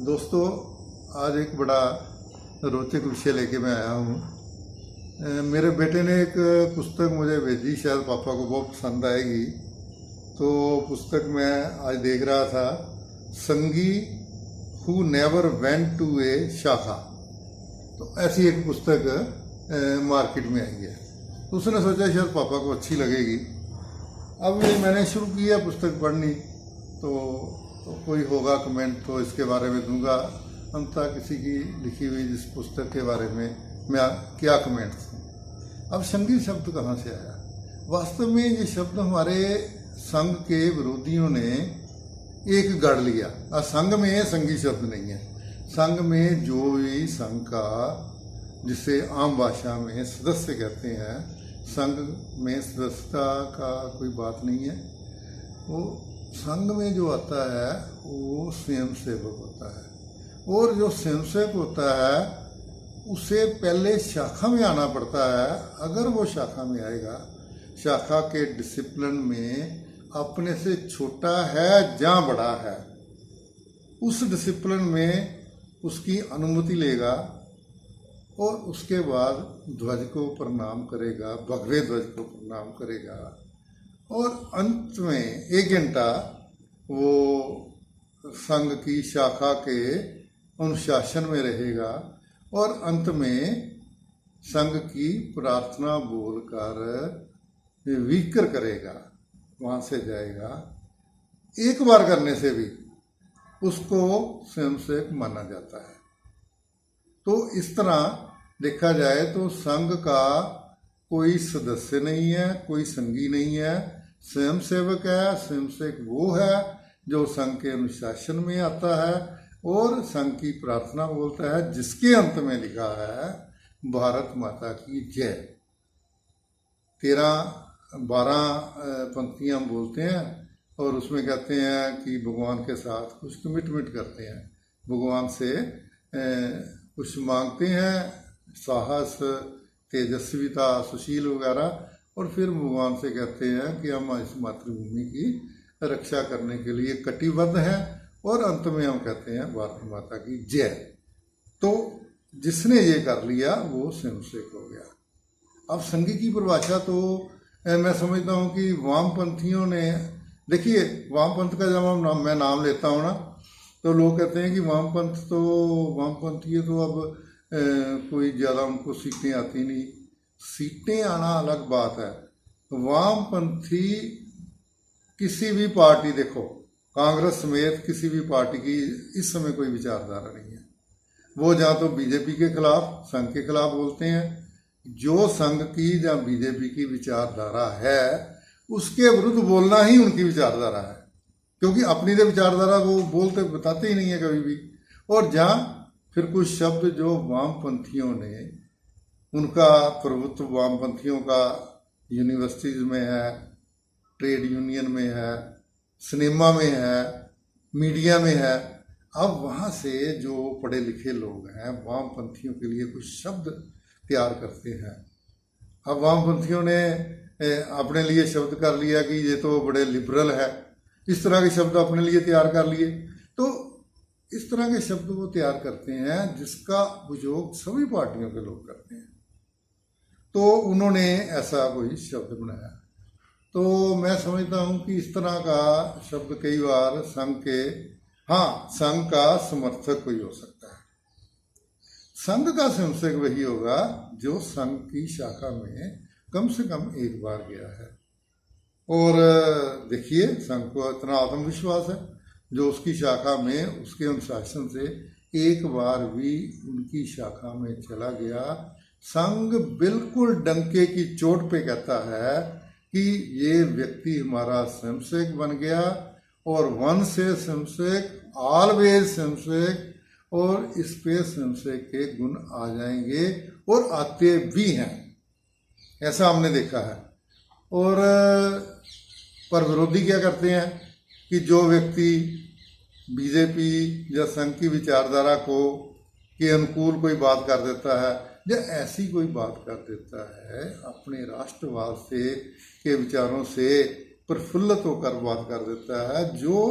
दोस्तों, आज एक बड़ा रोचक विषय लेके मैं आया हूँ। मेरे बेटे ने एक पुस्तक मुझे भेजी, शायद पापा को बहुत पसंद आएगी। तो पुस्तक मैं आज देख रहा था, संगी हु नेवर वेंट टू ए शाखा। तो ऐसी एक पुस्तक मार्केट में आई है। तो उसने सोचा शायद पापा को अच्छी लगेगी। अब ये मैंने शुरू किया पुस्तक पढ़नी, तो कोई होगा कमेंट तो इसके बारे में दूंगा। अंततः किसी की लिखी हुई जिस पुस्तक के बारे में मैं क्या कमेंट दूँ। अब संगी शब्द कहाँ से आया? वास्तव में ये शब्द हमारे संघ के विरोधियों ने एक गढ़ लिया। संघ में संगी शब्द नहीं है। संघ में जो भी संघ का, जिसे आम भाषा में सदस्य कहते हैं, संघ में सदस्यता का कोई बात नहीं है। वो संघ में जो आता है वो स्वयंसेवक होता है, और जो स्वयंसेवक होता है उसे पहले शाखा में आना पड़ता है। अगर वो शाखा में आएगा, शाखा के डिसिप्लिन में अपने से छोटा है या बड़ा है, उस डिसिप्लिन में उसकी अनुमति लेगा और उसके बाद ध्वज को प्रणाम करेगा, भगवे ध्वज को प्रणाम करेगा, और अंत में 1 घंटा वो संघ की शाखा के अनुशासन में रहेगा, और अंत में संघ की प्रार्थना बोलकर विकर करेगा, वहाँ से जाएगा। एक बार करने से भी उसको स्वयंसेवक माना जाता है। तो इस तरह देखा जाए तो संघ का कोई सदस्य नहीं है, कोई संगी नहीं है, स्वयंसेवक है। स्वयंसेवक वो है जो संघ के अनुशासन में आता है और संघ की प्रार्थना बोलता है, जिसके अंत में लिखा है भारत माता की जय। 13-12 पंक्तियां हम बोलते हैं और उसमें कहते हैं कि भगवान के साथ कुछ कमिटमेंट करते हैं, भगवान से कुछ मांगते हैं, साहस, तेजस्विता, सुशील वगैरह, और फिर भगवान से कहते हैं कि हम इस मातृभूमि की रक्षा करने के लिए कटिबद्ध हैं, और अंत में हम कहते हैं भारत माता की जय। तो जिसने ये कर लिया वो स्वयंसेवक हो गया। अब संघी की परिभाषा तो मैं समझता हूँ कि वामपंथियों ने, देखिए वामपंथ का जब मैं नाम लेता हूँ ना, तो लोग कहते हैं कि वामपंथी है, तो अब कोई ज़्यादा उनको सीटें आती नहीं। सीटें आना अलग बात है। वामपंथी किसी भी पार्टी, देखो कांग्रेस समेत किसी भी पार्टी की इस समय कोई विचारधारा नहीं है। वो जहाँ तो बीजेपी के खिलाफ, संघ के खिलाफ बोलते हैं। जो संघ की या बीजेपी की विचारधारा है उसके विरुद्ध बोलना ही उनकी विचारधारा है, क्योंकि अपनी तो विचारधारा वो बोलते बताते ही नहीं है कभी भी। और जहाँ फिर कुछ शब्द जो वामपंथियों ने, उनका प्रभुत्व वामपंथियों का यूनिवर्सिटीज़ में है, ट्रेड यूनियन में है, सिनेमा में है, मीडिया में है। अब वहाँ से जो पढ़े लिखे लोग हैं वामपंथियों के लिए कुछ शब्द तैयार करते हैं। अब वामपंथियों ने अपने लिए शब्द कर लिया कि ये तो बड़े लिबरल है, इस तरह के शब्द अपने लिए तैयार कर लिए। तो इस तरह के शब्द वो तैयार करते हैं जिसका उपयोग सभी पार्टियों के लोग करते हैं। तो उन्होंने ऐसा कोई शब्द बनाया। तो मैं समझता हूँ कि इस तरह का शब्द कई बार संघ के, हाँ, संघ का समर्थक कोई हो सकता है। संघ का स्वयंसेवक वही होगा जो संघ की शाखा में कम से कम एक बार गया है। और देखिए, संघ को इतना आत्मविश्वास है, जो उसकी शाखा में उसके अनुशासन से एक बार भी उनकी शाखा में चला गया। संघ बिल्कुल डंके की चोट पे कहता है कि ये व्यक्ति हमारा स्वयंसेवक बन गया, और वन से स्वयंसेवक, ऑलवेज स्वयंसेवक, और इस पे स्वयंसेवक के गुण आ जाएंगे और आते भी हैं। ऐसा हमने देखा है। और पर विरोधी क्या करते हैं कि जो व्यक्ति बीजेपी या संघ की विचारधारा को के अनुकूल कोई बात कर देता है, या ऐसी कोई बात कर देता है, अपने राष्ट्रवाद से के विचारों से प्रफुल्लित होकर बात कर देता है, जो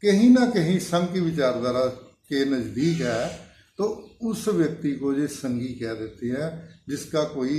कहीं ना कहीं संघ की विचारधारा के नज़दीक है तो उस व्यक्ति को ये संगी कह देते हैं, जिसका कोई